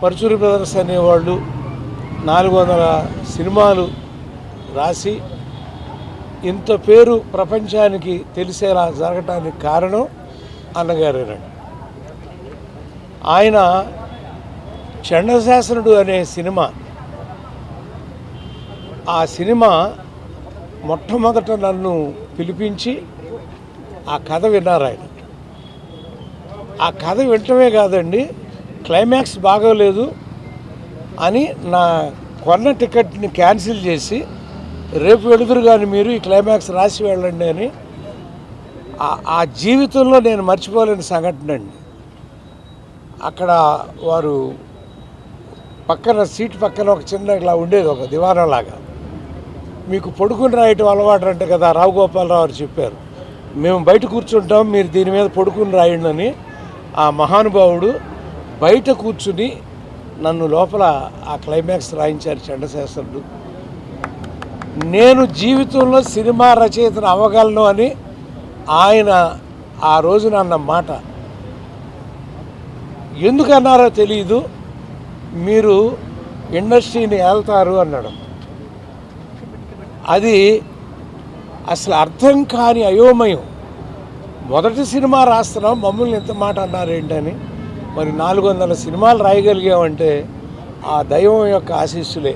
Paruchuri brothers అనేవాళ్ళు 400 సినిమాలు రాసి ఇంత పేరు ప్రపంచానికి తెలిసేలా జరగటానికి కారణం అన్నగారేనండి. ఆయన చండశాసనుడు అనే సినిమా, ఆ సినిమా మొట్టమొదట నన్ను పిలిపించి ఆ కథ విన్నారు ఆయన. ఆ కథ వింటమే కాదండి, క్లైమాక్స్ బాగోలేదు అని నా కొన్న టికెట్ని క్యాన్సిల్ చేసి రేపు వెళుదురు కానీ మీరు ఈ క్లైమాక్స్ రాసి వెళ్ళండి అని. ఆ జీవితంలో నేను మర్చిపోలేని సంఘటన అండి. అక్కడ వారు పక్కన సీట్ పక్కన ఒక చిన్న ఇలా ఉండేది, ఒక దివాణంలాగా. మీకు పడుకుని రాయటం అలవాటు అంటే కదా, రావు గోపాలరావు గారు చెప్పారు, మేము బయట కూర్చుంటాం, మీరు దీని మీద పడుకుని రాయండి అని. ఆ మహానుభావుడు బయట కూర్చుని నన్ను లోపల ఆ క్లైమాక్స్ రాయించారు చండశాసనుడు. నేను జీవితంలో సినిమా రచయితను అవ్వగలను అని ఆయన ఆ రోజున అన్న మాట ఎందుకన్నారో తెలియదు. మీరు ఇండస్ట్రీని ఏళ్తారు అన్నాడు. అది అసలు అర్థం కాని అయోమయం. మొదటి సినిమా రాస్తున్నాం, మమ్మల్ని ఎంత మాట అన్నారేంటని. మరి 400 సినిమాలు రాయగలిగామంటే ఆ దైవం యొక్క ఆశీస్సులే.